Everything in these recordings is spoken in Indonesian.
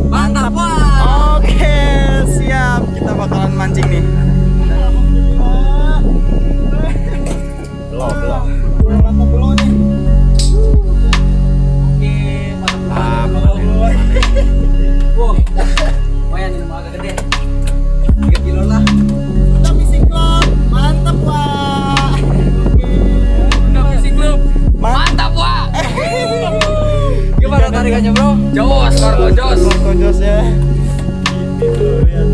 Mantap, wah. Oke, siap. Kita bakalan mancing nih. Belum. Mantap belum nih. Oke, mantap. Wow, lumayan ini agak gede. 3 kilo lah. Udah fishing club. Mantap, wah. Udah fishing club. Mantap, wah. Gimana tarikannya, bro? Jos, Marco Jos. Marco Jos ya. Itu lihat.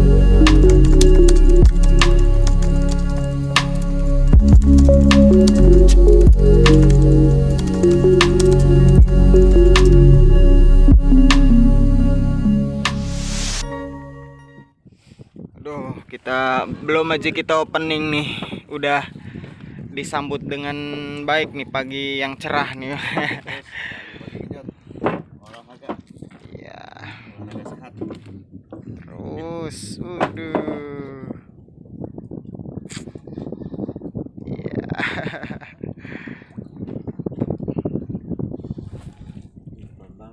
Aduh, belum aja kita opening nih, udah disambut dengan baik nih pagi yang cerah nih. Ya. Terus, waduh. Ya.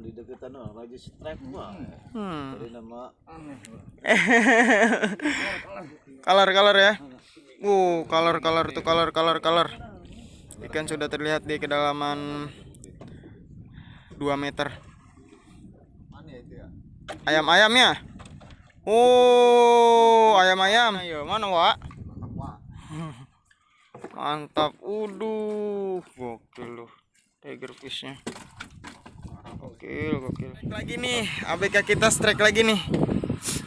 Di deketan lagi strike mah. Dari nama Color ya. Color. Ikan sudah terlihat di kedalaman 2 meter. Ayam-ayamnya. Oh, ayam-ayam. Ayo, mana, Wak? Mantap. Gokil loh. Tiger fishnya. Gokil. Lagi nih, ABK kita strike lagi nih.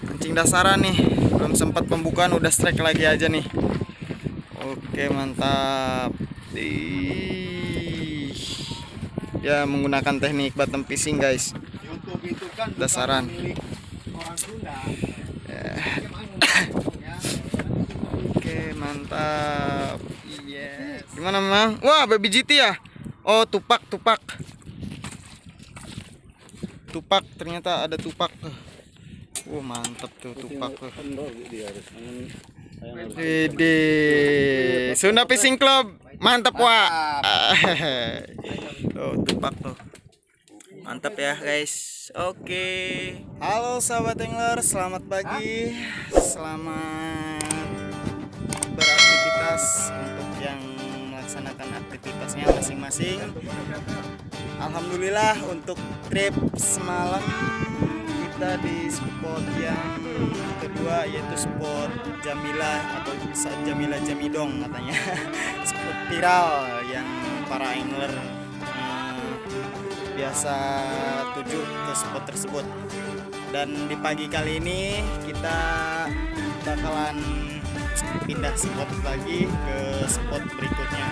Mancing dasaran nih. Belum sempat pembukaan udah strike lagi aja nih. Oke, mantap. Ya, menggunakan teknik bottom fishing, guys. YouTube itu kan Dasaran. orang Sunda. Oke, mantap. Yes. Gimana, Mang? Wah, baby GT ya? Oh, tupak. Tupak, ternyata ada tupak. Mantap tuh tupak tuh. Dede, Sunda Fishing Club. Mantap, Wak. Tuh, tupak tuh. Mantap ya, guys. Oke. Halo sahabat angler, selamat pagi. Selamat beraktivitas untuk yang melaksanakan aktivitasnya masing-masing. Alhamdulillah untuk trip semalam kita di spot yang kedua, yaitu spot Jamilah atau Jamilah Jamidong katanya. Spot viral yang para angler biasa tuju ke spot tersebut. Dan di pagi kali ini kita bakalan pindah spot lagi ke spot berikutnya.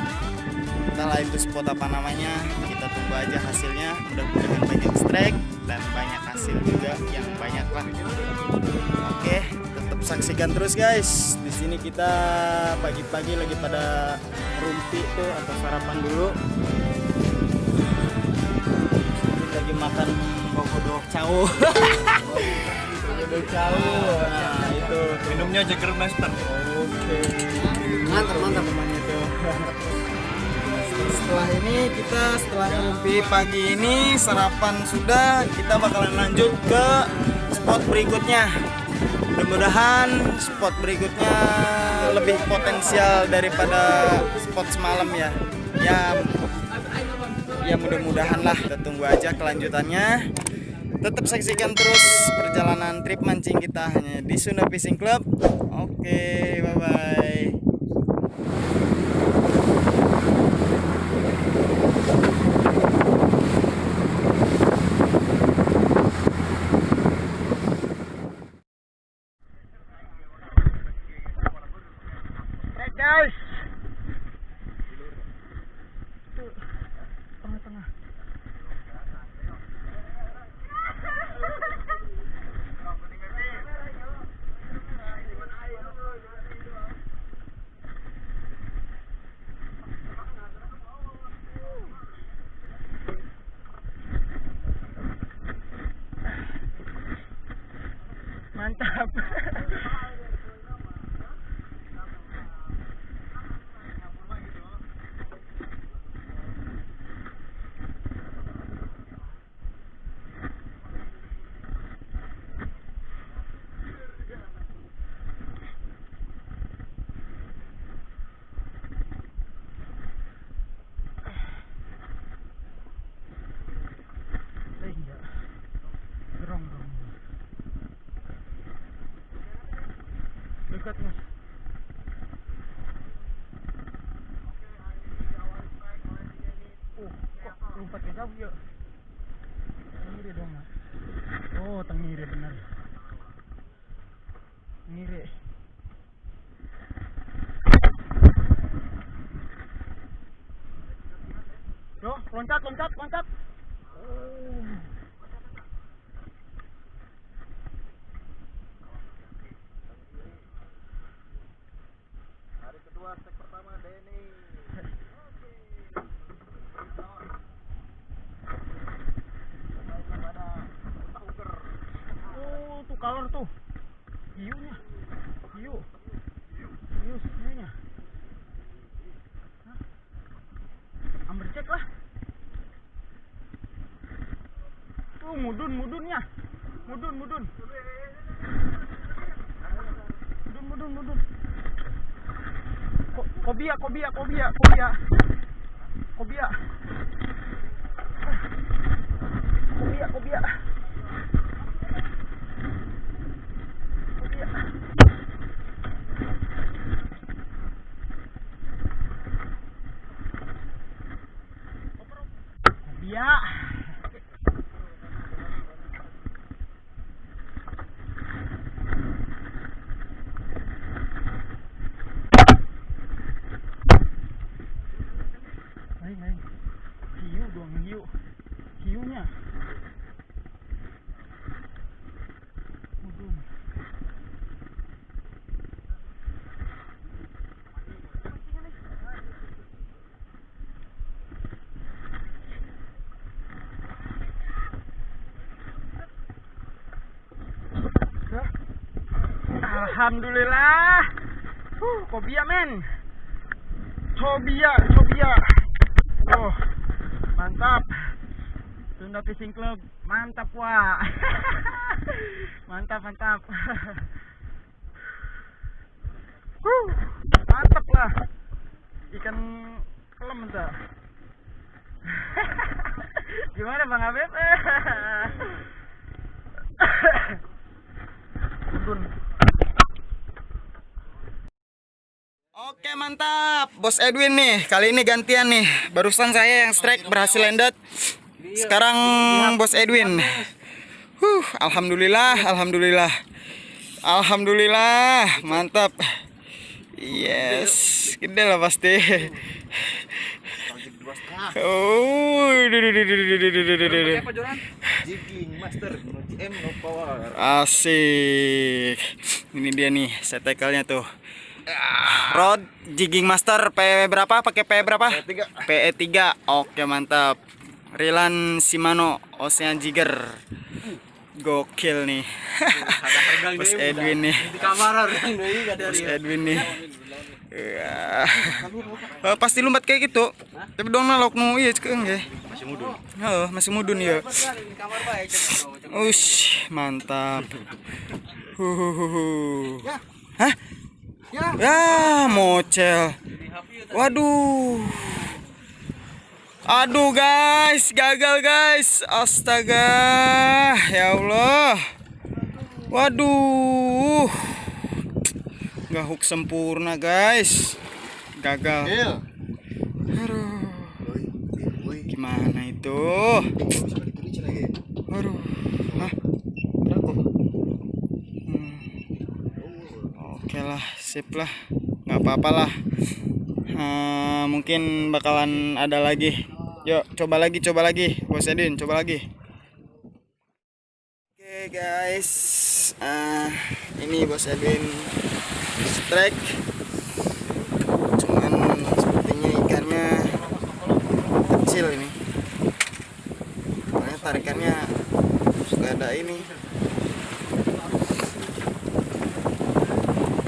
Entahlah itu spot apa namanya, kita tunggu aja hasilnya. Mudah-mudahan banyak strike dan banyak hasil juga yang banyak lah. Oke, tetap saksikan terus, guys. Di sini kita pagi-pagi lagi pada rumpi tuh atau sarapan dulu. Lagi makan bogodok cao. Bogodok cao. Nah, itu Minumnya Jägermeister. oke. Mantap. Namanya tuh. Setelah ini setelah ngopi pagi ini sarapan sudah, kita bakalan lanjut ke spot berikutnya. Mudah-mudahan spot berikutnya lebih potensial daripada spot semalam ya. Ya mudah-mudahan lah, kita tunggu aja kelanjutannya. Tetap saksikan terus perjalanan trip mancing kita hanya di Sunda Fishing Club. Oke, bye-bye. Guys, tengah-tengah. Mantap. pakai sabuk yuk. Tengiri dong. Oh, tengiri benar. Tengiri. Yo, loncat. Oh. Hari kedua stek pertama Denny. Oh, tuh color tuh. Hiunya. Hiu hiunya. Hah? Amberjack lah. Tuh mudunnya. Mudun. Kobia. Kobia. Lain. Hiunya. Mudun. Alhamdulillah. Kobia men. Cobia. Oh, mantap. Sunda Fishing Club, mantap wah. mantap. Mantap lah. Ikan kelem tuh. Gimana Bang Habib? Mudun. Oke mantap, Bos Edwin nih. Kali ini gantian nih. Barusan saya yang strike berhasil landed. Sekarang Bos Edwin. Alhamdulillah, mantap. Yes, gede lah pasti. Oh, Jigging Master GM no power. asik. Ini dia nih set tackle-nya tuh. Rod Jigging Master PE berapa? Pakai PE berapa? PE3. Oke, mantap. Rilan Shimano Ocean Jigger. Gokil nih. Bos Edwin nih. Bos Edwin nih. Pasti lumbat kayak gitu. Tapi dong nalok nu iya cekeung ya. Masih mudun. Masih mudun ya. Ush, mantap. Hah? Ya, mocel. Waduh. Aduh guys, gagal guys. Astaga. Ya Allah. Waduh. Nggak hook sempurna guys. Gagal. Aduh. Gimana itu? Aduh. Hah? Oke lah, sip lah. Nggak apa-apa lah. Mungkin bakalan ada lagi. Yuk, coba lagi, Bos Edwin, coba lagi. Oke guys, ini Bos Edwin strike. Cuman sepertinya ikannya kecil ini. Soalnya tarikannya sudah ada ini.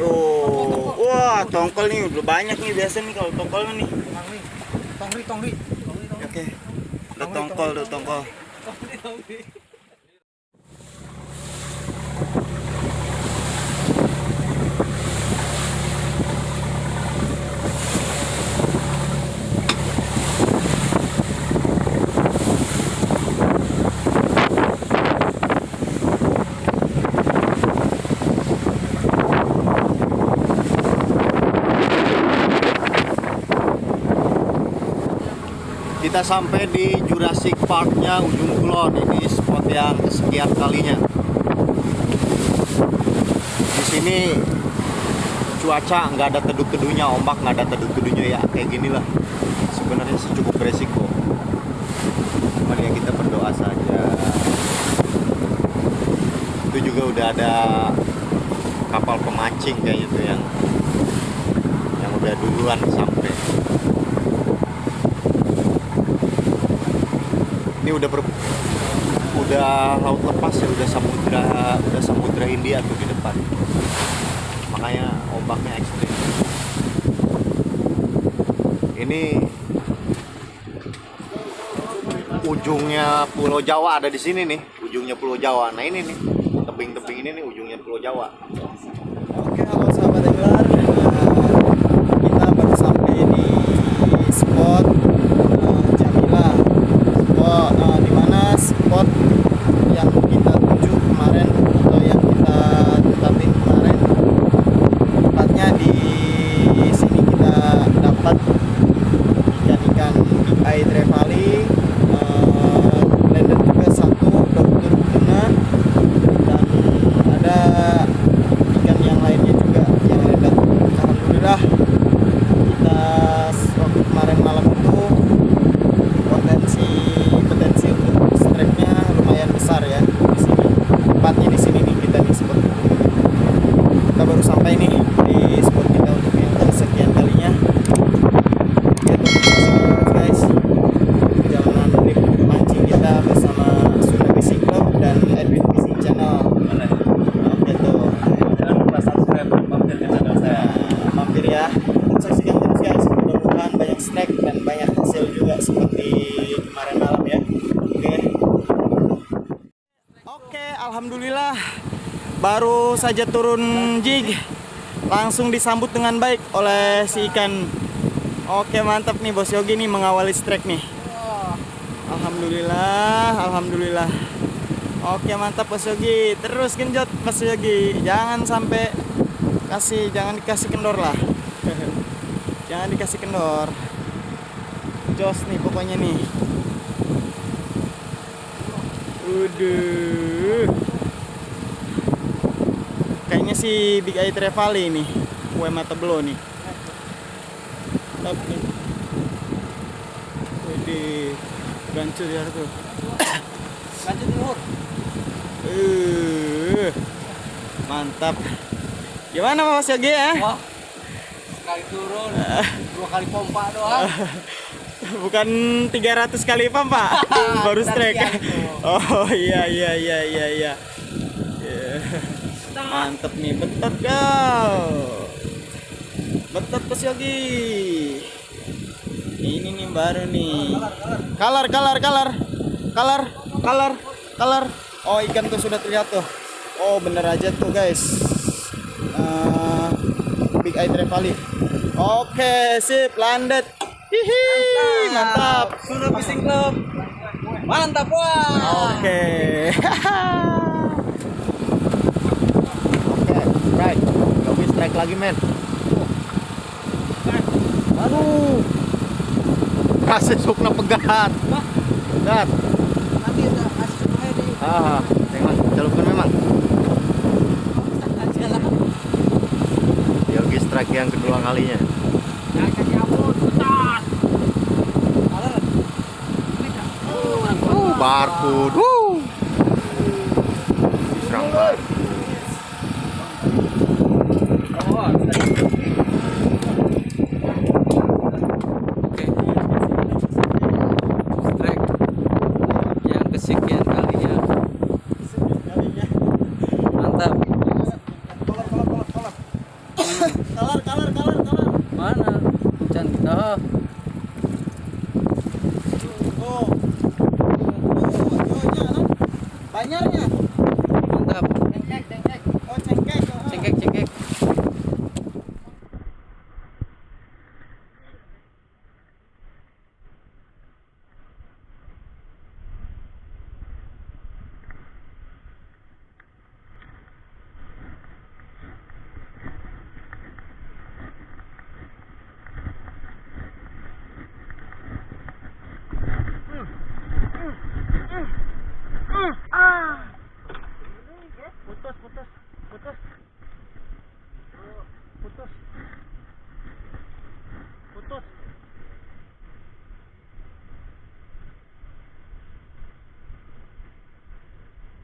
Oh, wah tongkol nih udah banyak nih biasa nih kalau tongkol nih. Tongri. Oke, udah tongkol. kita sampai di Jurassic Parknya Ujung Kulon. Ini spot yang kesekian kalinya. Di sini cuaca nggak ada teduh-teduhnya, ombak nggak ada teduh-teduhnya ya, kayak gini lah. Sebenarnya sih cukup beresiko. Cuman ya kita berdoa saja. Itu juga udah ada kapal pemancing kayaknya tuh yang udah duluan sampai. Ini udah laut lepas ya, udah samudra Hindia tuh di depan. Makanya ombaknya ekstrim. Ini ujungnya Pulau Jawa ada di sini nih, ujungnya Pulau Jawa. Nah ini nih, tebing-tebing ini nih ujungnya Pulau Jawa. Oke, halo sahabat Englar. Kita baru sampai di spot Jamila. Di mana spot yang kita tuju kemarin atau yang kita tetapin kemarin. Tepatnya di sini kita dapat ikan-ikan big eye trevally, landed juga satu dokter tuna, dan ada ikan yang lainnya juga yang landed. Alhamdulillah kita waktu kemarin malam itu potensi untuk strike-nya lumayan besar ya di sini. Tepatnya di sini nih kita di spot. Kita baru sampai nih di spot kita untuk yang kesekian kalinya. Kita terus guys. Perjalanan trip mancing kita bersama Sunda Fishing Club dan Edwin Fishing Channel. Oke tuh. Jangan lupa subscribe dan mampir ke channel saya. Mampir ya. Saksikan terus guys. Mudah-mudahan banyak snack dan banyak hasil juga seperti kemarin malam ya. Oke, alhamdulillah baru saja turun jig langsung disambut dengan baik oleh si ikan. Oke, mantap nih Bos Yogi nih mengawali strike nih. Alhamdulillah. Oke, mantap Bos Yogi. Terus genjot Bos Yogi. Jangan dikasih kendor lah. Jangan dikasih kendor. Jos nih pokoknya nih. Udah. Kayaknya si big eye trevally nih. Kue mata belo nih. Top nih. Widih. Gancur ya tuh. Lanjut Nur. Mantap. Gimana Mas Yogi ya? Wah. Sekali turun, 2 kali pompa doang. Bukan 300 kali pompa, baru strike. Oh iya. Mantep nih, betot kau. Betot Mas Yogi. Ini nih baru nih. Color. Oh, ikan tuh sudah terlihat tuh. Oh, bener aja tuh guys. Big eye trevally. Oke, sip, landed. Hihi, mantap. Sunda Fishing Club. Mantap wah. Oke. Right. Yogi strike lagi men. Aduh. Kasih sukna pegat. Pegat. Nanti ada asupnya di. Memang celupkan memang. Yogi strike yang kedua kalinya. Barcode. Serang banget. Strike yang kesekian kalinya. Mantap. Color. Mana? Cantik. Oh. Banyarnya. Mantap. Oh, cengkek. Cengkek.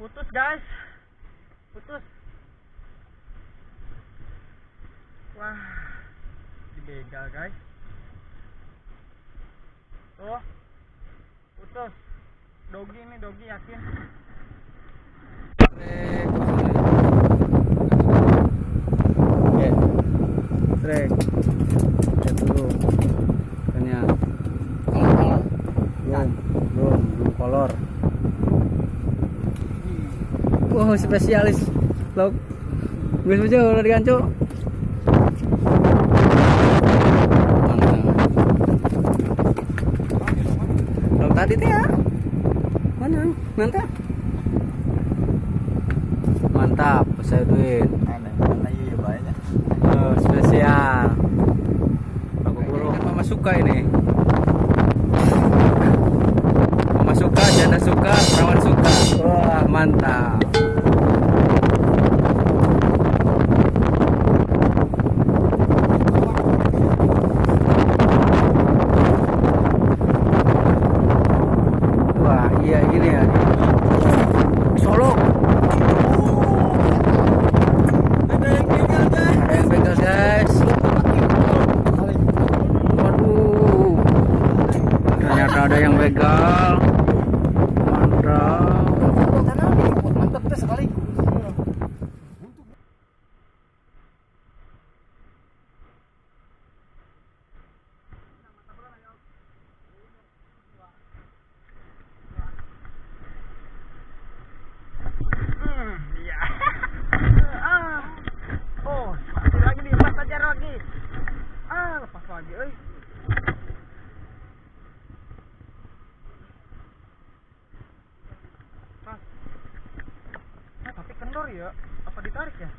Putus guys, putus. Wah, dibegal guys. Tuh, putus. Dogi nih, dogi yakin. Trek. Lihat dulu. Ikannya. Belum kolor. Wow, spesialis lauk. Wis aja udah digancu. Lauk tadi teh ya. Mana? Mantap. Mantap, Mas Edwin. Mana iya banyak. Oh, spesial. Aku buru. Mama suka ini. Mama suka, janda suka, perawan suka. Wah, mantap. Wah, iya gini ya. Solo. Ada yang begal guys. Waduh, ternyata ada yang begal. Mantap tuh sekali. Iya. Oh, masih lagi nih, lepas aja lagi. Lepas lagi, euy. Pas. Tapi kendor ya. Apa ditarik ya?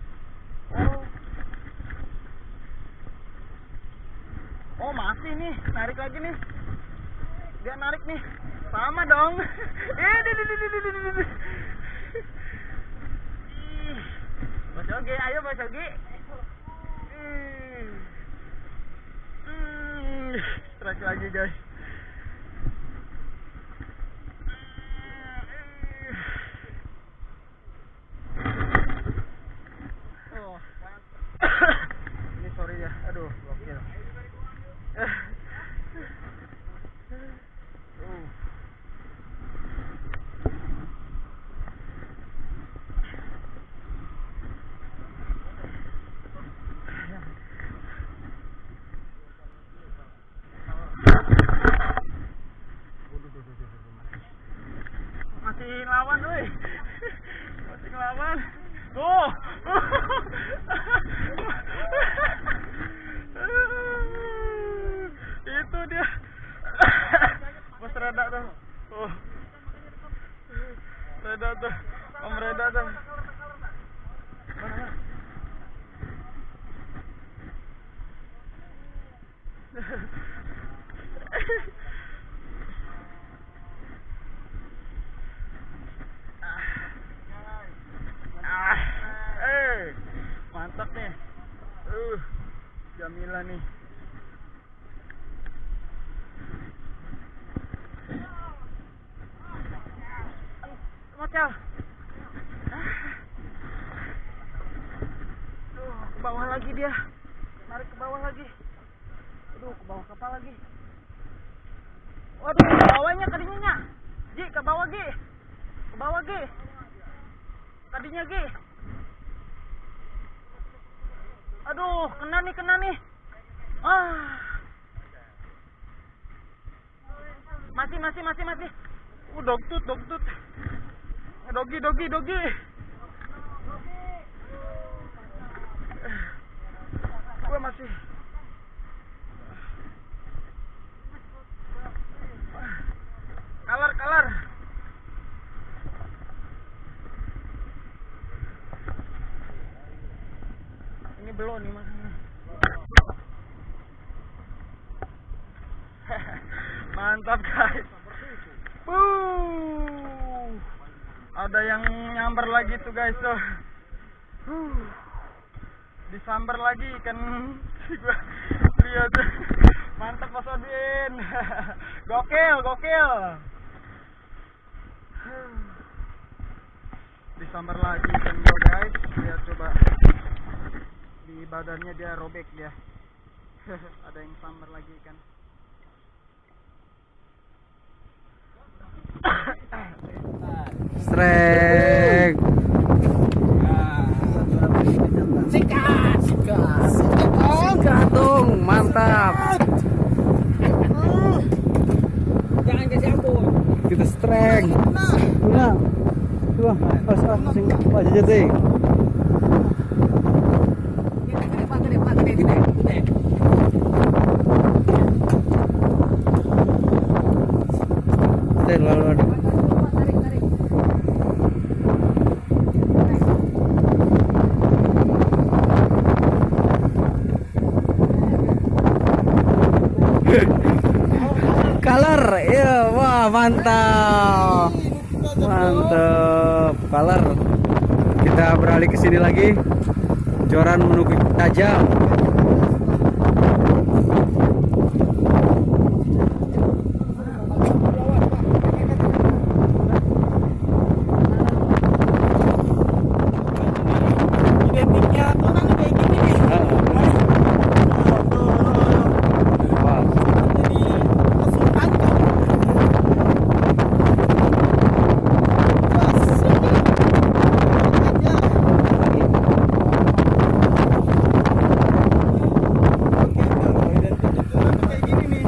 Oh, masih nih, narik lagi nih. Dia narik nih. Sama dong. Mas Yogi, ayo Mas Yogi. Strike lagi guys. Oh, ini sorry ya, aduh gokil. Masih ngelawan woi. Masih ngelawan. Tuh. Itu dia. Mas reda tuh. Reda tuh. Om reda tuh. Mana? Mantap nih. Jamilah nih. Mocal. Ke bawah lagi dia. Narik ke bawah lagi. Aduh, ke bawah kapal lagi. Waduh, ke bawahnya kadinya. Gi, ke bawah Gi. Ke bawah Gi. Tadinya Gi. Aduh, kena nih. Masih. Dogtut. Dogi. Gue masih. Kalar. Ini belum nih mas. Mantap guys. Ada yang nyamber lagi tuh guys tuh. Disamber lagi kan. Lihat. Mantap Mas Odin. Gokil. sambar lagi ikan gua guys. Lihat coba di badannya dia robek dia. Ada yang sambar lagi ikan. Strek. Sikat dong, mantap. Jangan kasih ampun. Kita strek. Tuna. Tuh, sing apa aja deh. Lalu ada. Color, ya, wah mantap, mantap, color. Kita beralih ke sini lagi, joran menukik tajam. Identiknya tonang kayak gini nih. Wah. Jadi langsung tangkap. Kayak gini nih.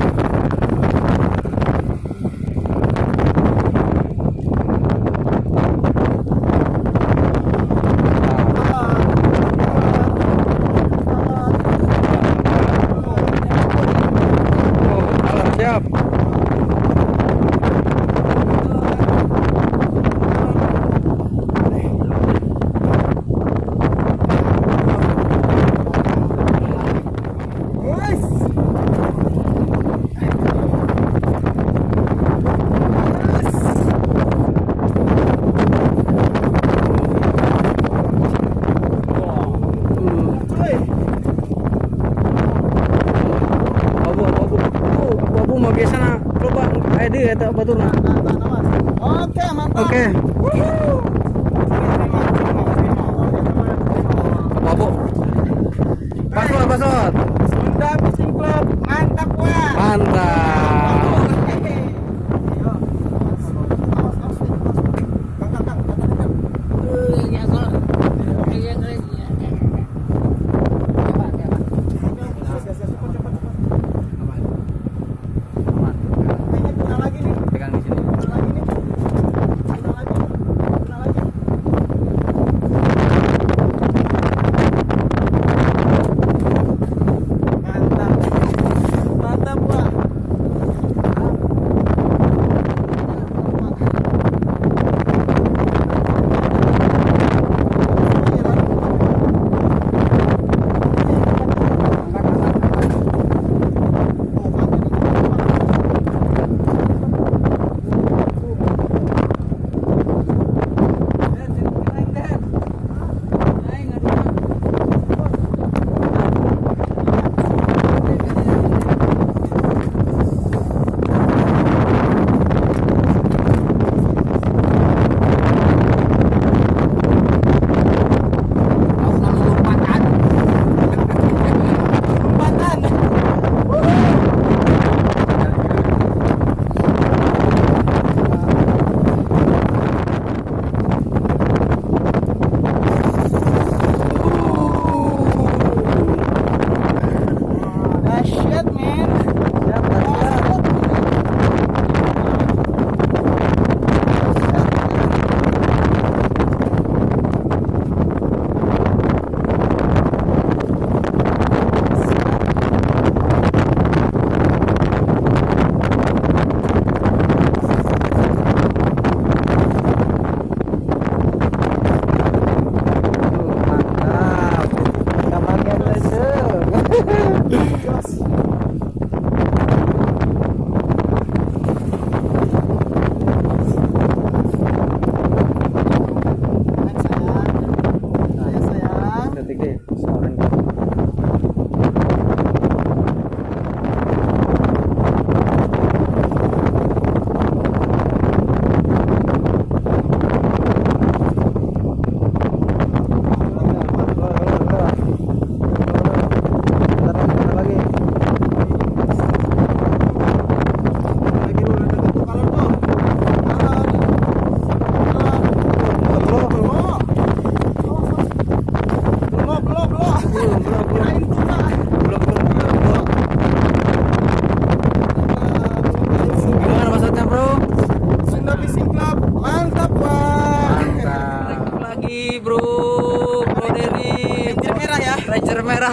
Oh, color siap. Abu mau biasa na coba ide eta batur na. Oke, mantap. Oke. Abu. Pasot, pasot. Sunda Fishing Club, mantap wah. Mantap. Pegang di sini.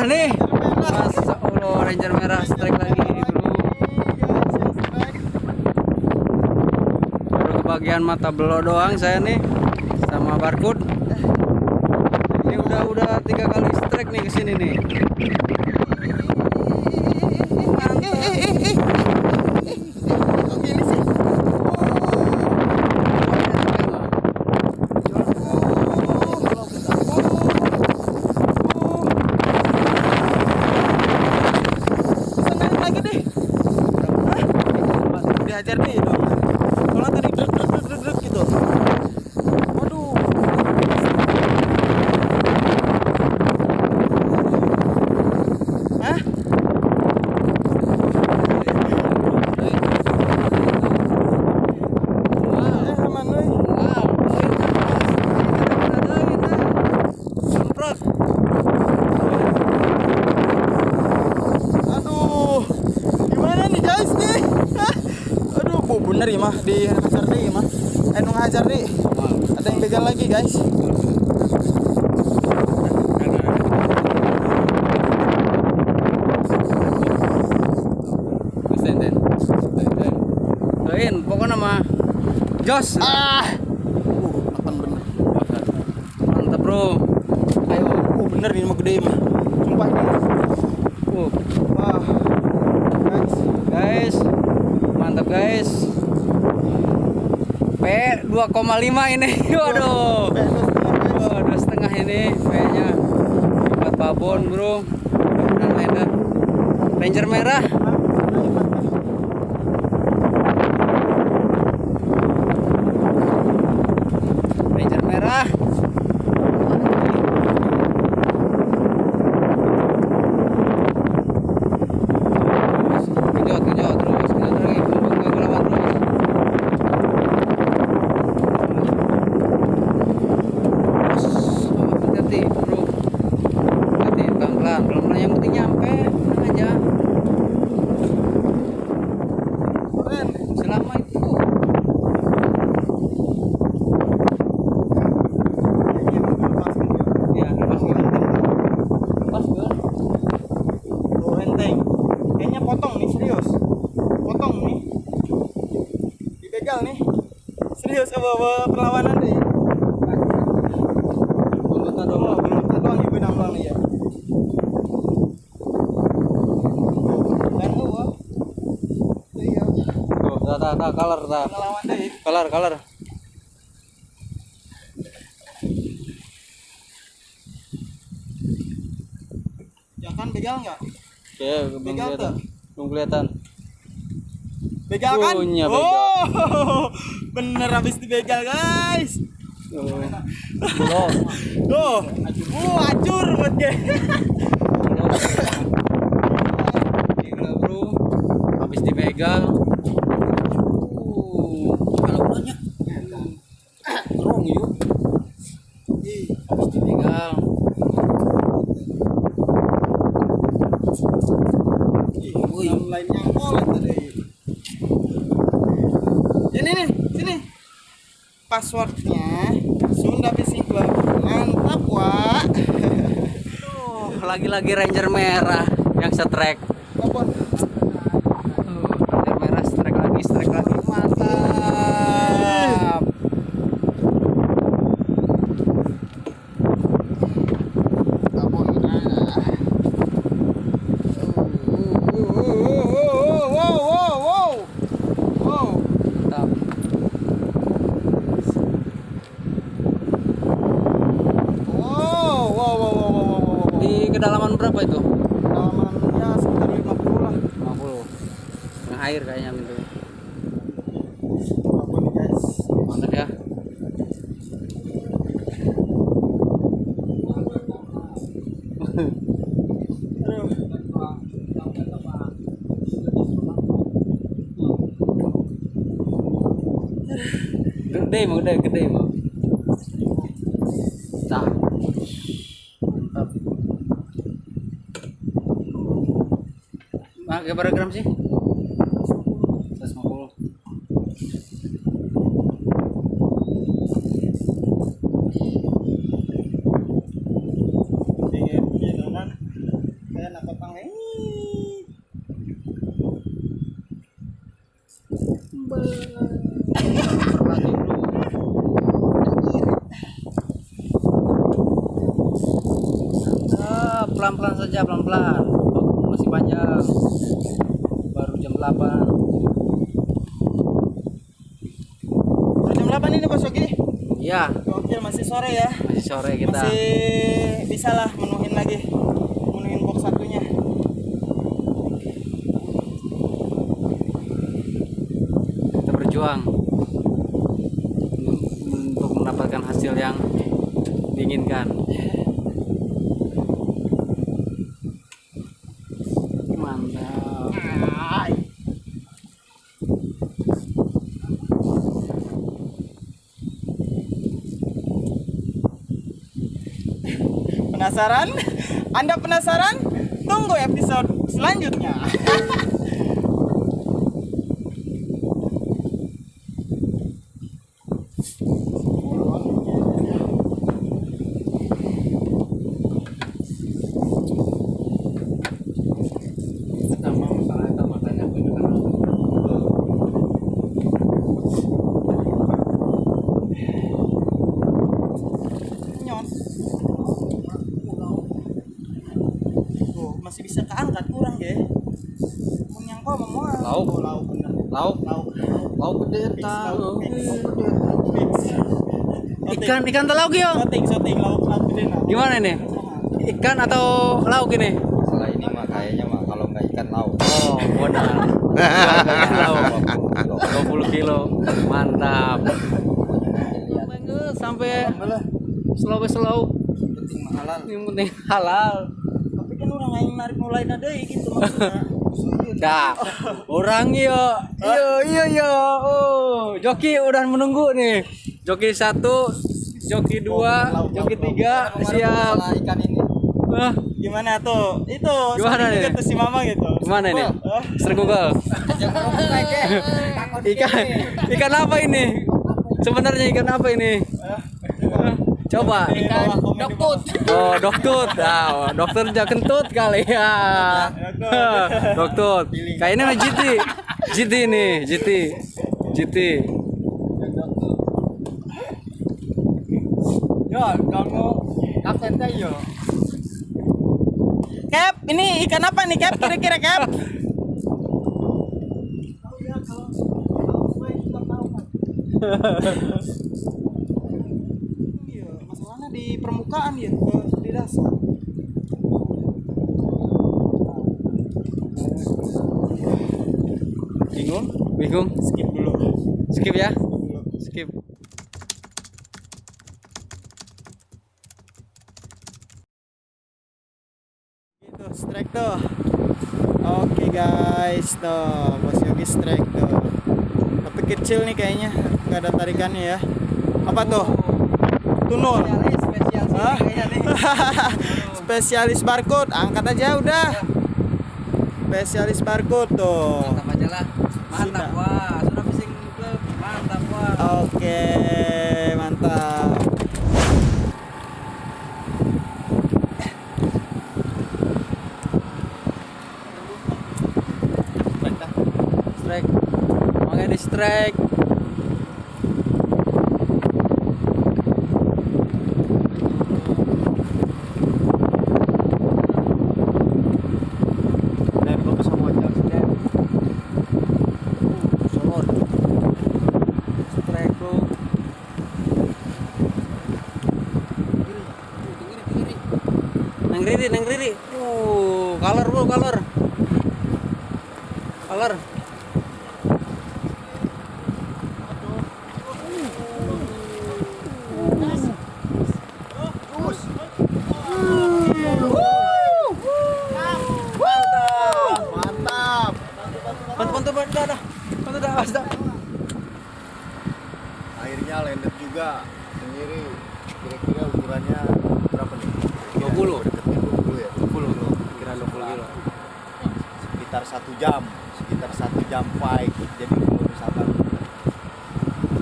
merah nih. Masya Allah, Ranger merah strike lagi bro. Baru kebagian mata belo doang saya nih sama barcode. Ini udah 3 kali strike nih kesini nih. Diajar nih dong. Kalau tadi drek gitu. Waduh. Hah? Aman euy. Aduh. Gimana nih guys nih? Hah? Aduh, bener ya mah di hajar deh mah. Nung hajar deh. Ada yang begal lagi guys. Lain, pokoknya mah jos. Makan bener. Mantap bro. Ayo. Bener ini mah gede mah. Sumpah ini. Wah. Guys, mantap guys. P 2,5 ini. Waduh. Waduh, setengah ini P-nya. Buat babon bro. Mudah-mudahan Ranger merah. Ranger merah. Kejot terus, kejot lagi, ke lawan terus. Hati-hati bro, hati pelan-pelan yang penting nyampe, tenang aja. Selama itu. Ya, lepas kan? Lepas kan? Tuh enteng. Kayaknya potong nih serius. Potong nih. Dibegal nih. Serius apa perlawanan deh. Untuk Belum doang ibu nambang nih ya. Dan tuh. Iya. tak color tak. Pengalaman deh. Color. Ya kan begal enggak? Oke, belum Begal kelihatan. tuh. Belum kelihatan. Begal kan? Punya begal. Oh, bener habis dibegal guys. Belum. Tuh, acur buat gue. Gila bro, habis dibegal. Kalau banyak. Rong yuk. Habis dibegal. Yang lain nyangkol tadi. Ini nih, sini. Passwordnya Sunda Fishing Club. Mantap, Wak. Lagi-lagi Ranger merah yang strike. Apa? Ranger merah strike lagi. Mantap. Mantap. Di kedalaman berapa itu? Halaman ya sekitar 50 lah. 50. Tengah air kayaknya gitu. Apa nih guys? Mantap ya. Gede mah. Nah. Mantap. Pakai berapa gram sih? 150. pelan-pelan saja, pelan-pelan. Masih panjang. Baru jam 8. Jam 8 ini Bos Yogi. Iya, Gokil, masih sore ya. masih sore kita. Masih bisa lah menuhin lagi. Menuhin box satunya. Kita berjuang untuk mendapatkan hasil yang diinginkan. Mantap. Penasaran? Anda penasaran? Tunggu episode selanjutnya. Nyos. Tuh, masih bisa keangkat kurang ya. Menyangkau mau Lauk. lauk bener. Lauk, Lauk. lauk gede Fix, tahu. lauk fix. Fix. Ikan lauk yo. Soting lauk gede nah. Gimana ini? Ikan atau lauk ini? Setelah ini mah kayaknya mah kalau nggak ikan laut. Oh, modal. Ikan lauk 20 kilo. Mantap. Sampai slow. Penting mah halal. Yang penting halal. Tapi kan orang yang narik mulai nadai gitu maksudnya. Dah, orang yo. Yo. Oh, joki udah menunggu nih. Joki 1, joki 2, joki 3, siap. Masalah ikan ini. Ah, Gimana tuh? Itu Gimana soting nih? juga tuh si Mama gitu. gimana ini? Sering Google. Ikan apa ini? Sebenarnya ikan apa ini? Coba. Doktut. Oh, doktut. Ah, dokternya kentut kali ya. Doktut. Kayaknya mah GT nih, GT. Yo, kamu kapten yo. Cap, ini ikan apa nih Cap? Kira-kira Cap? Iya, masalahnya di permukaan ya, di dasar. Bingung? Skip dulu. Skip ya? Skip. Itu strike tuh. Oke guys, tuh Bos Yogi strike tuh. Tapi kecil nih kayaknya, nggak ada tarikannya ya. Apa tuh? Tunul. Hah? Spesialis barcode, angkat aja udah. Spesialis barcode tuh. Mantap aja lah. Mantap, wah. Sudah fishing club. Mantap, wah. Oke, mantap. Strike. Makanya di strike. Dan bagus sama aja. Solor. Strike bro. Nang riri. Color bro, color. Mantap. Bantu dah. Akhirnya landed juga sendiri. Kira-kira ukurannya berapa nih? 20. Deketnya 20 ya. 20 bro. Kira 20 kilo. Sekitar 1 jam fight. Jadi kalau misalkan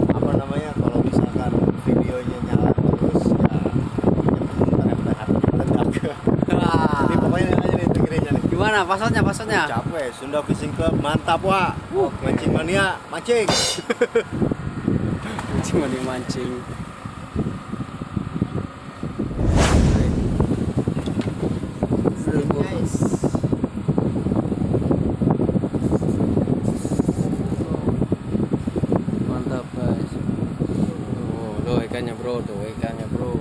apa namanya, kalau misalkan videonya nyala terus ya meledak. Ini pokoknya aja nih pikirannya nih. Gimana pasarnya? Capek, Sunda Fishing Club mantap wah. Mancing mania, mancing. Cuma dimancing. bro, tuh ikannya bro.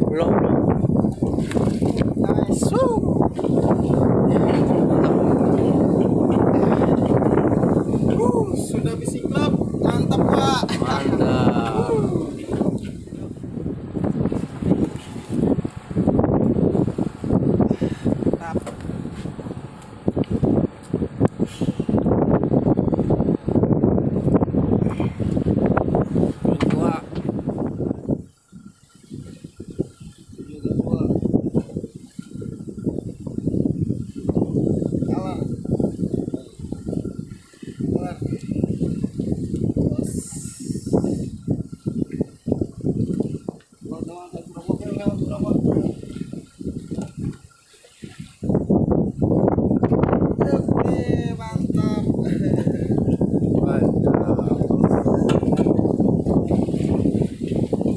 Belum. Nice. Sudah bisi klub, mantap Pak. Mantap. Dua. Mantap.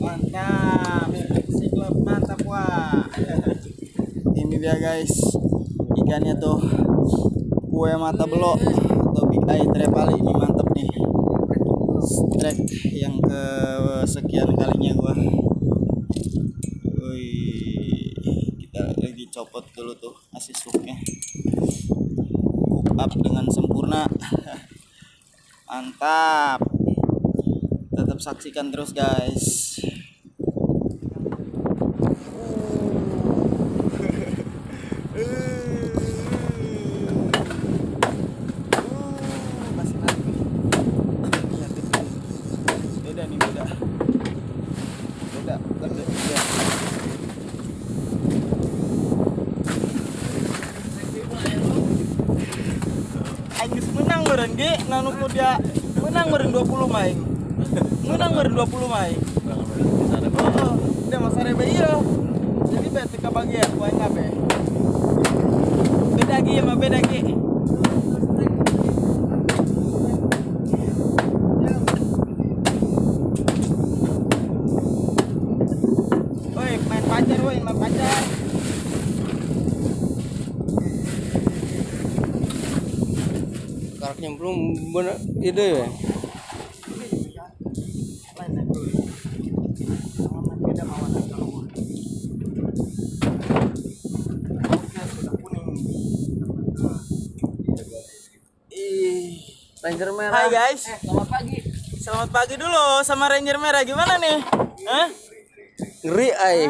Mantap. Si klub mantap Wak. Ini dia guys. Ikannya tuh kue mata belok atau big eye trevally, ini mantap nih. Strike yang ke sekian kalinya gua. Wih, kita lagi copot dulu tuh asis hooknya. Hook up dengan sempurna. Mantap. Tetap saksikan terus guys. Masih naik nih. Lihat itu. Beda nih, beda. Beda, bukan beda. Aing menang beren ge, nanu ku dia menang beren 20 main. Menang beren 20 main. Oh, dia masare be ieu. Jadi bete ka bagian poin kabeh. Beda ge mah beda ge. Woi, main pacar woi, main pacar. Karaknya belum bener ide ya. Ranger merah. Hai guys. Selamat pagi. Selamat pagi dulu sama Ranger Merah, gimana nih? Hah? Ngeri ay.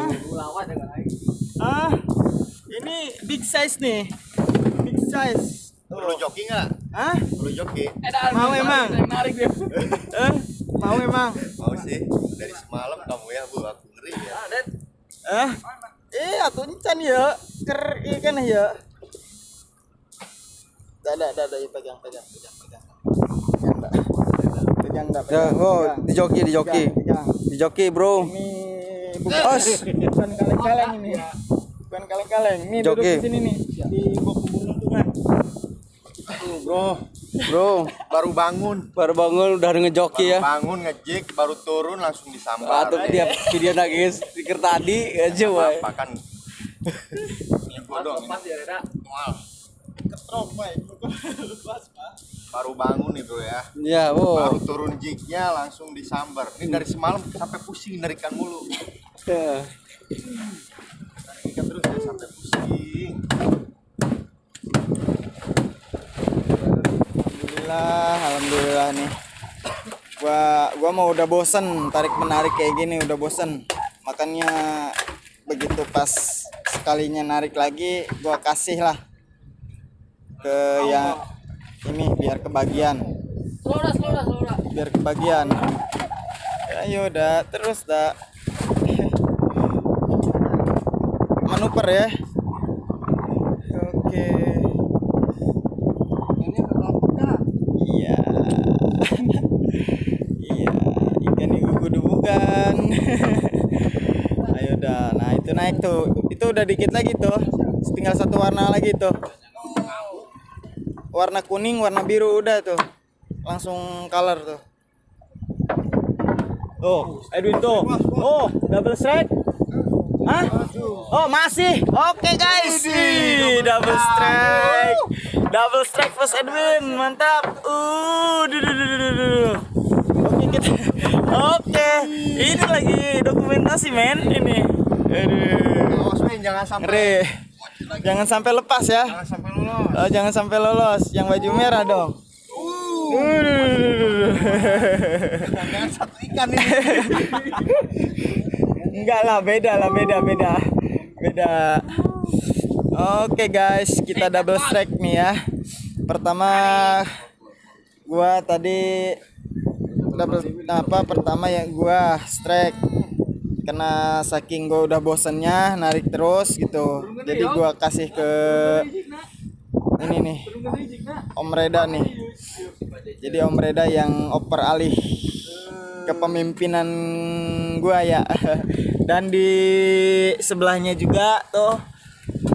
Ah, ini big size nih. Big size. Perlu joki nggak? Hah? Perlu joki? Mau emang? Narik dia. Mau emang? Mau sih. Dari semalam kamu ya bu, aku ngeri ya. Atuh encan ya. Ker ikan ya. Dah, pegang. Pegang enggak? Ya, oh, di joki. Pegang. Di joki, bro. Ini bukan kaleng-kaleng ini. Bukan kaleng-kaleng. Ini duduk Joki. di sini nih. Di bawah pemberuntungan. Bro, baru bangun. Baru bangun udah ngejoki ya. Bangun ngejek, baru turun langsung disambar. Atau dia video nangis pikir tadi aja wae. Apa kan? Ini bodong. Wah, Ketrok, Pak. Lepas, Pak. baru bangun itu ya. Ya, oh. Baru turun jignya langsung disambar. Ini dari semalam sampai pusing narikan mulu. Ya. Ikan terus ya sampai pusing. Alhamdulillah nih. Gua mau udah bosen tarik menarik kayak gini, udah bosen. Makanya begitu pas sekalinya narik lagi, gua kasih lah ke yang ini biar kebagian. Biar kebagian. Ya udah, terus dah. Manuver ya. Oke. Iya. Iya, ikan ibu kudu bukan. Ayo dah. Nah, itu naik tuh. Itu udah dikit lagi tuh. Tinggal satu warna lagi tuh. warna kuning, warna biru udah tuh. Langsung color tuh. Oh, Edwin tuh. Oh, double strike. Hah? Oh, masih. Oke, guys. Ih, double strike. Double strike Bos Edwin. Mantap. Duh. Oke, kita. Oke. Ini lagi dokumentasi, men. Ini. Aduh. Awas men, jangan sampai. Ngeri. Jangan sampai lepas ya. Jangan sampai lolos. Oh, jangan sampai lolos. Yang baju merah dong. Jangan satu ikan ini. Enggak lah, beda. Oke guys, kita double strike nih ya. Pertama gua tadi pertama yang gua strike karena saking gua udah bosennya narik terus gitu. Jadi gua kasih ke ini nih, Om Reda nih. Jadi Om Reda yang oper alih kepemimpinan gua ya. Dan di sebelahnya juga tuh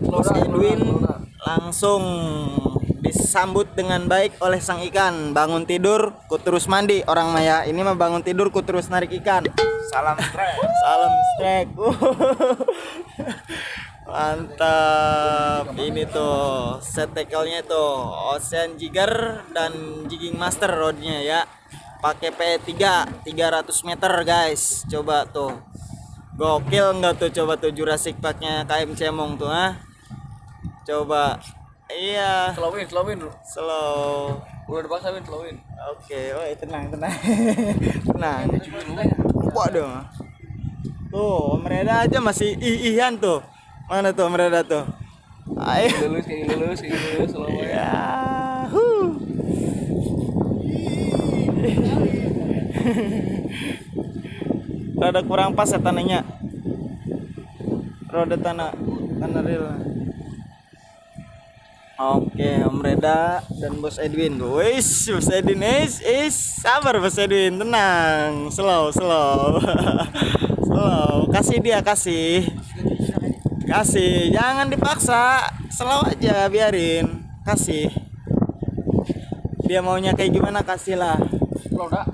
Bos Edwin langsung disambut dengan baik oleh sang ikan. Bangun tidur ku terus mandi orang Maya. Ini mah bangun tidur ku terus narik ikan. Salam strike. Salam strike. Mantap. Ini tuh set tackle-nya tuh Ocean Jigger dan Jigging Master rodnya ya. Pakai P3 300 meter guys. Coba tuh. Gokil enggak tuh, coba tuh Jurassic Park-nya KM Cemong tuh, ah. Coba. Iya. Slowin. Slow. Udah dipaksa slowin. Oke, tenang. Tenang. Waduh. Tuh, Om Reda aja masih iihan tuh. Mana tuh Om Reda tuh? Ayo. Lulus, slow Ya. Rada kurang pas ya tanahnya. Roda tanah real. Oke, Om Reda dan Bos Edwin. Wis, Bos Edwin sabar Bos Edwin, tenang. Slow. Slow. Kasih dia, kasih. Jangan dipaksa. Slow aja, biarin. Kasih. Dia maunya kayak gimana, kasihlah. Slow dah.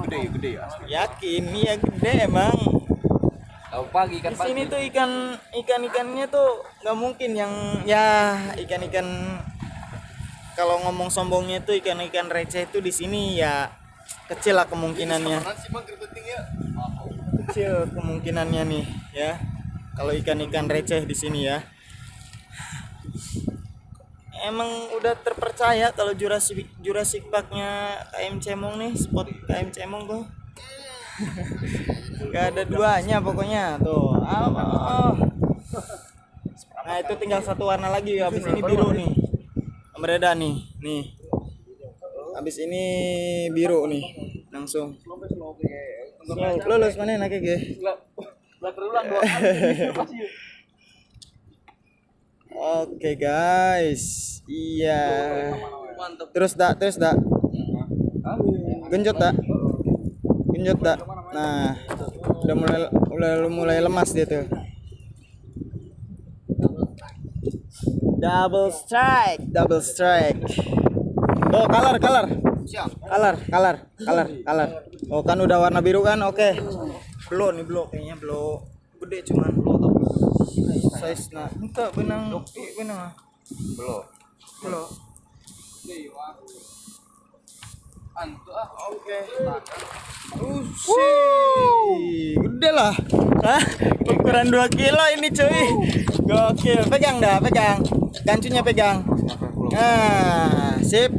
Gede ya. Yakin, iya gede emang. Tahu pagi kan Di sini tuh ikannya tuh nggak mungkin yang ya ikan kalau ngomong sombongnya tuh ikan receh itu di sini ya kecil lah kemungkinannya. Kecil kemungkinannya nih ya. Kalau ikan receh di sini ya. Emang udah terpercaya kalau Jurassic Park-nya KM Cemong nih, spot KM Cemong tuh. Gak ada duanya pokoknya tuh. Nah itu tinggal satu warna lagi, habis ini biru nih. Om Reda nih. Habis ini biru nih. Langsung. Lulus mana nak ge? Oke guys. Iya. Terus dak. Genjot dak. Nah, udah mulai lemas dia tuh. Double strike. Oh, color. Oh, kan udah warna biru kan? Oke. Belum kayaknya belum gede cuman size nah. Enggak benang. Belum. Oke. Gede lah. Hah? Ukuran 2 kilo ini cuy. Gokil. Pegang. Gancunya pegang. Nah, sip.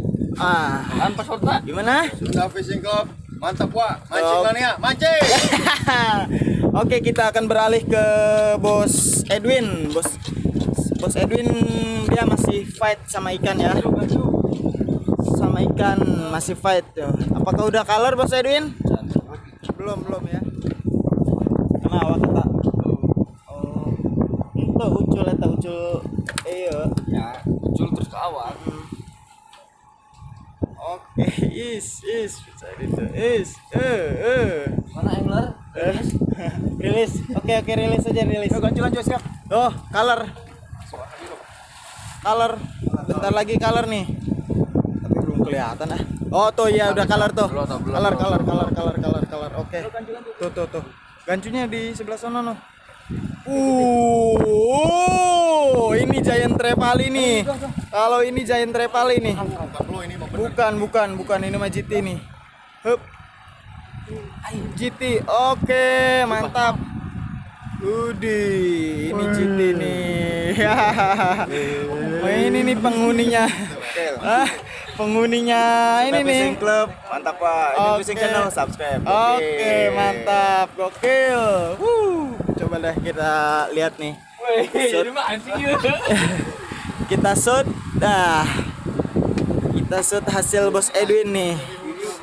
Tanpa shortnya. Gimana? Sudah fishing club. Mantap, Wak. Mancing mania, mancing. Oke, kita akan beralih ke Bos Edwin. Bos Edwin dia masih fight sama ikan ya. Masih fight tuh. Apakah udah color Bos Edwin? Belum ya. Kenapa kata? Oh. Itu ucul. Iya. Ya, muncul terus ke awal. Oke, is. Mana angler? Rilis. Oke, rilis aja. Ganculan siap. Oh, color. color. Bentar lagi color nih. Tapi belum kelihatan ah. Oh tuh ya udah color tuh. Color. Oke. Tuh. Gancunya di sebelah sana noh. Ini giant trevally nih. Kalau ini giant trevally nih. Bukan ini mah GT nih. Hup. GT. Oke, mantap. Udih, ini GT nih. Oh, ini nih penghuninya. Penghuninya ini nih. Club, mantap Pak. Ini Fishing Channel subscribe. Oke, mantap. Gokil. Coba deh kita lihat nih. Kita shoot. Kita shoot hasil Bos Edwin nih.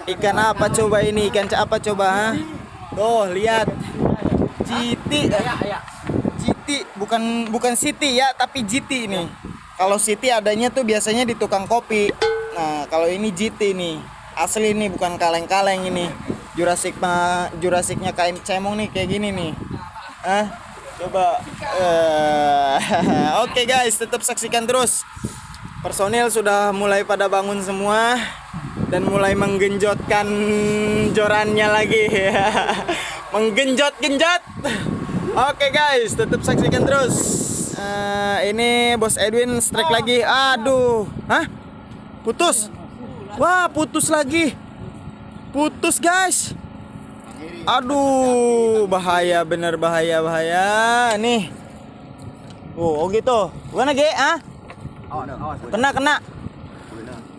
Ikan apa coba ini? Ikan apa coba? Ha? Tuh, lihat. GT. GT bukan City ya, tapi GT ini. Kalau City adanya tuh biasanya di tukang kopi. Nah, kalau ini GT nih. Asli nih, bukan kaleng-kaleng ini. Jurasiknya kain cemong nih kayak gini nih. Coba. Oke guys, tetap saksikan terus. Personil sudah mulai pada bangun semua dan mulai menggenjotkan jorannya lagi. Menggenjot-genjot. Oke guys, tetap saksikan terus. Ini Bos Edwin strike lagi. Aduh. Putus. Wah, putus lagi. Putus guys. Aduh, bahaya bener, bahaya. Nih. Oh gitu. Bukan lagi,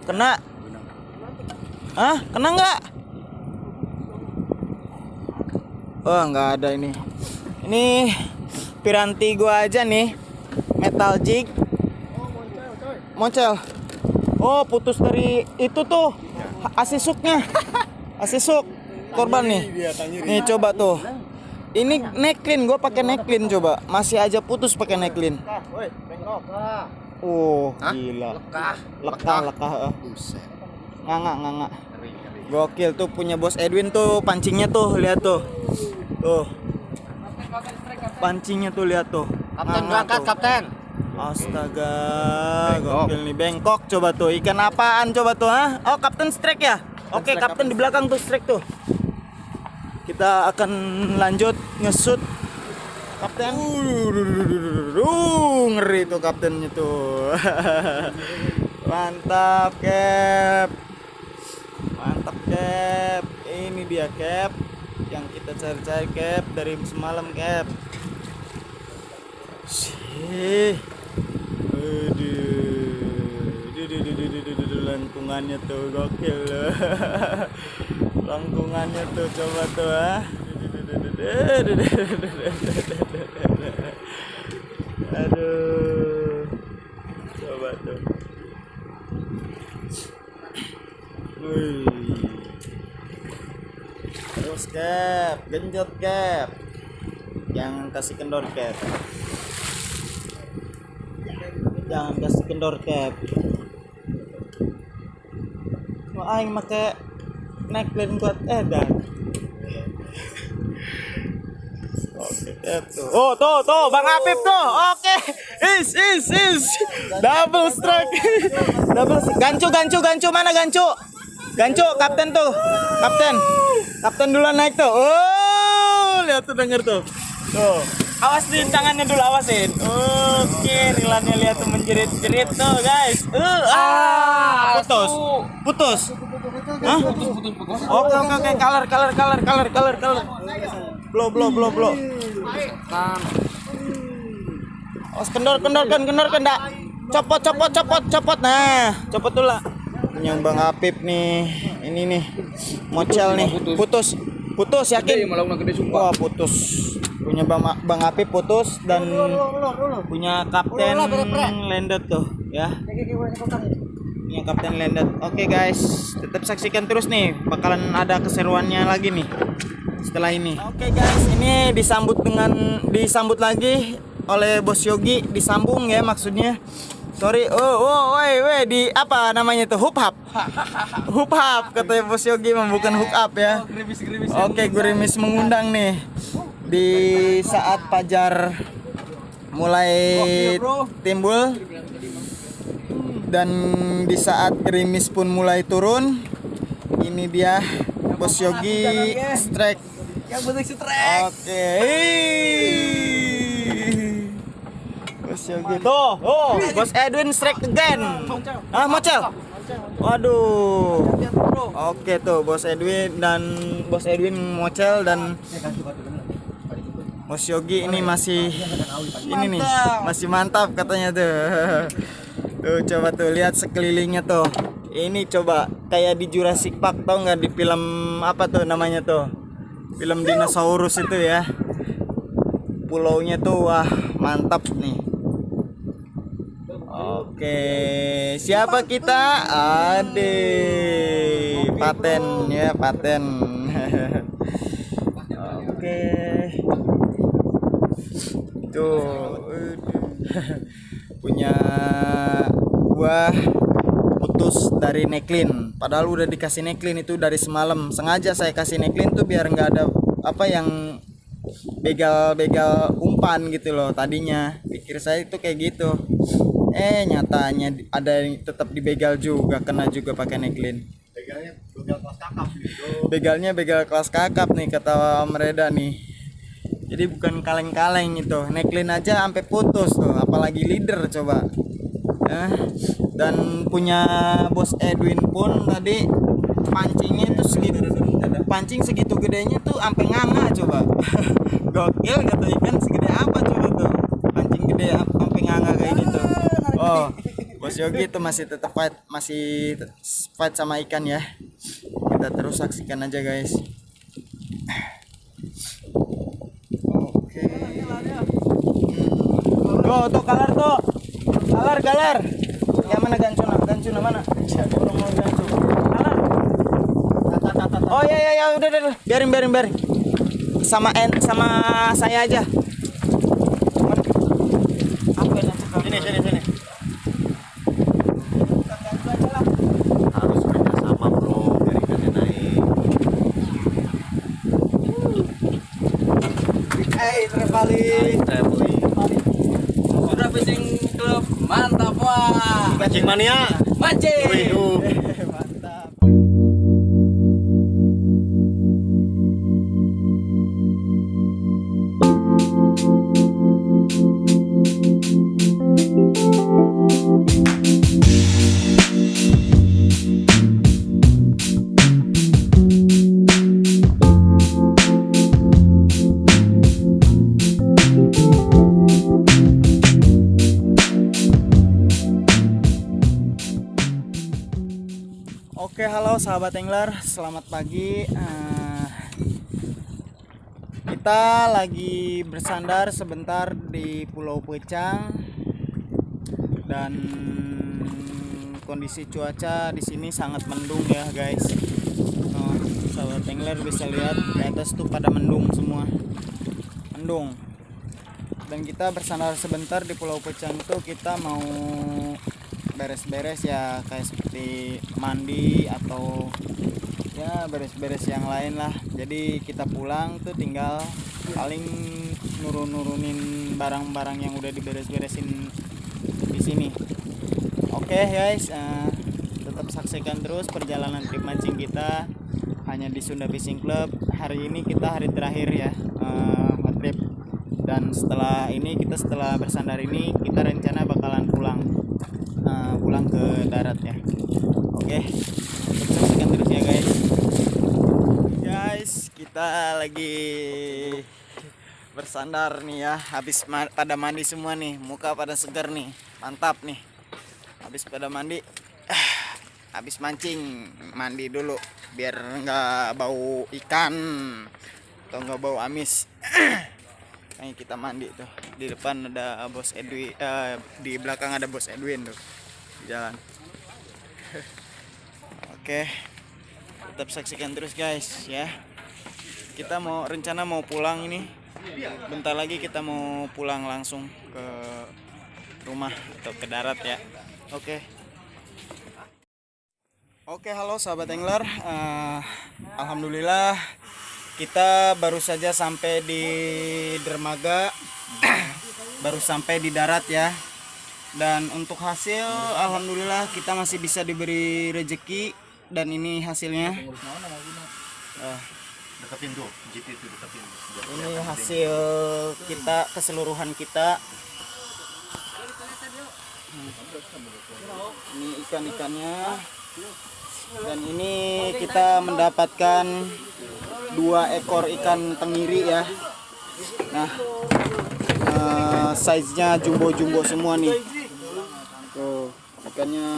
Kena. Kena nggak? Oh, nggak ada ini. Ini piranti gua aja nih. Metal jig. Moncel. Oh, putus dari itu tuh. Asisuknya. Asisuk korban nih. Nih coba tuh. Ini necklin, gua pakai necklin coba. Masih aja putus pakai necklin. Oh, gila. Lekah. Nganga. Gokil tuh punya Bos Edwin tuh pancingnya tuh, lihat tuh. Tuh. Pancingnya tuh lihat tuh. Kapten berangkat, Kapten. Astaga, gokil nih. Bengkok coba tuh. Ikan apaan coba tuh, Oh, Kapten strike ya? Oke, Kapten di belakang tuh strike tuh. Kita akan lanjut ngesut. Kapten. Ngeri tuh kaptennya tuh. Mantap, Cap. Ini dia, Cap. Yang kita cari-cari, Cap, dari semalam, Cap. Langkungannya tuh gokil. Langkungannya tuh coba tuh, Aduh. Coba tuh. Terus Cap, genjot Cap. Jangan kasih kendor Cap. Wah, aing make necklin buat edan. Oke, tuh. Oh, tuh, Bang Apip tuh. Oke. Is. Double strike. Gancu mana gancu? Gancu, Kapten tuh. Kapten duluan naik tuh. Oh, lihat tuh, denger tuh. Tuh. Awas di tangannya dulu, awasin. Oke, rilannya lihat tuh menjerit-jerit tuh, guys. Putus. Hah? Oke. Color. Blow. Awas kendor dak. Copot. Nah, copot dulu lah. Yang Bang Apip nih. Ini nih. Mocel nih. Putus yakin? Wah, putus. Punya Bang Apip putus dan punya Kapten Landet tuh, ya. Punya Kapten Landet. Oke guys, tetap saksikan terus nih. Bakalan ada keseruannya lagi nih setelah ini. Oke guys, ini disambut lagi oleh Bos Yogi, disambung ya maksudnya. Sorry, di apa namanya tuh, hook up katanya Bos Yogi, bukan hook up ya. Oke, gerimis mengundang nih di saat fajar mulai timbul. Dan di saat gerimis pun mulai turun, ini dia Bos Yogi strike. Yang penting strike. Oke. Bos Yogi tuh. Oh, Bos Edwin strike again. Ah, mocel. Waduh. Oke tuh Bos Edwin mocel dan Bos Yogi ini masih ini nih, masih mantap katanya tuh. Tuh coba tuh lihat sekelilingnya tuh. Ini coba kayak di Jurassic Park, tau nggak, di film apa tuh namanya tuh? Film dinosaurus itu ya. Pulaunya tuh wah mantap nih. Oke, siapa kita? Ade. Paten ya, paten. Oke. Tuh. Punya gua putus dari neklin. Padahal udah dikasih neklin itu dari semalam. Sengaja saya kasih neklin tuh biar nggak ada apa yang begal-begal umpan gitu loh. Tadinya pikir saya itu kayak gitu. Nyatanya ada yang tetap dibegal juga, kena juga pakai neklin. Begalnya begal kelas kakap nih kata Mereda nih. Jadi bukan kaleng-kaleng itu. Neklin aja sampai putus tuh, apalagi leader coba. Dan punya Bos Edwin pun tadi pancingnya tuh segitu, pancing segitu gedenya tuh sampai nganga coba. Gokil kata ikan, segede apa coba tuh pancing gede sampai nganga kayak gitu. Oh, Bos Yogi itu masih tetap fight sama ikan ya. Kita terus saksikan aja guys. Oke. Tuh kalar tuh. Kalar. Yang mana gancuna mana? Kalar. Oh ya udah. Biarin. Sama saya aja. Apa ini? Sini. Harus kerjasama bro, biar ikannya naik. Traveling. Sudah fishing club mantap wah. Mancing mania. Mancing. Mantap. Oke, halo sahabat angler, selamat pagi. Kita lagi bersandar sebentar di Pulau Pecang dan kondisi cuaca di sini sangat mendung ya guys. Sahabat angler bisa lihat di atas tuh pada mendung semua, mendung. Dan kita bersandar sebentar di Pulau Pecang itu kita mau beres-beres ya, kayak seperti mandi atau ya beres-beres yang lain lah. Jadi kita pulang tuh tinggal paling nurunin barang-barang yang udah diberes-beresin di sini. Oke guys, tetap saksikan terus perjalanan trip mancing kita hanya di Sunda Fishing Club. Hari ini kita hari terakhir ya nge-trip, dan setelah bersandar ini kita rencana bakalan pulang ke darat ya. Oke, tetap saksikan terus ya guys. Kita lagi bersandar nih ya, habis pada mandi semua nih, muka pada segar nih, mantap nih. Habis pada mandi, habis mancing, mandi dulu biar nggak bau ikan atau nggak bau amis. Nah, kita mandi tuh. Di depan ada Bos Edwin, di belakang ada Bos Edwin tuh di jalan. Oke, tetap saksikan terus guys ya. Kita rencana mau pulang ini. Bentar lagi kita mau pulang langsung ke rumah atau ke darat ya. Oke, halo sahabat angler. Alhamdulillah kita baru saja sampai di dermaga. Baru sampai di darat ya. Dan untuk hasil alhamdulillah kita masih bisa diberi rezeki, dan ini hasilnya. Deketin tuh, GT itu deketin. Ini hasil kita, keseluruhan kita. Ini ikan-ikannya. Dan ini kita mendapatkan 2 ekor ikan tenggiri ya. Nah, size-nya jumbo-jumbo semua nih. Tuh, ikannya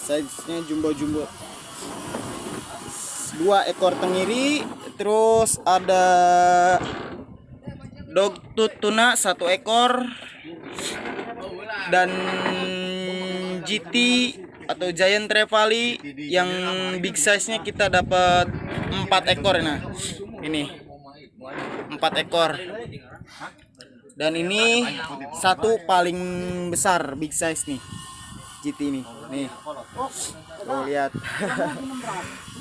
size-nya jumbo-jumbo. 2 ekor tenggiri, terus ada dogtooth tuna 1 ekor, dan GT atau giant trevally yang big size-nya kita dapat 4 ekor. Nah, ini 4 ekor. Dan ini satu paling besar big size nih, GT nih. Nih. Tuh lihat.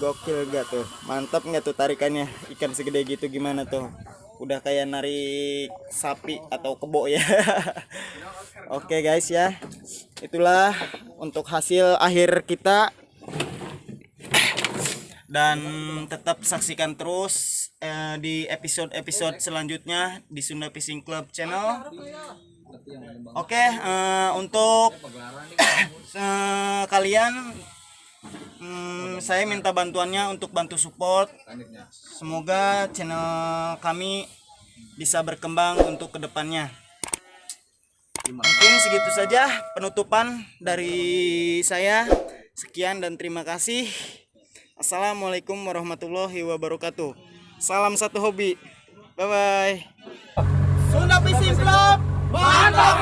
Gokil gak tuh? Mantap nggak tuh tarikannya? Ikan segede gitu gimana tuh? Udah kayak narik sapi atau kebo ya. Oke guys ya. Itulah untuk hasil akhir kita. Dan tetap saksikan terus di episode-episode selanjutnya di Sunda Fishing Club Channel. Oke, untuk kalian, saya minta bantuannya untuk bantu support. Semoga channel kami bisa berkembang untuk kedepannya. Mungkin segitu saja penutupan dari saya. Sekian dan terima kasih. Assalamualaikum warahmatullahi wabarakatuh. Salam satu hobi. Bye bye. Sunda Fishing Club, mantap.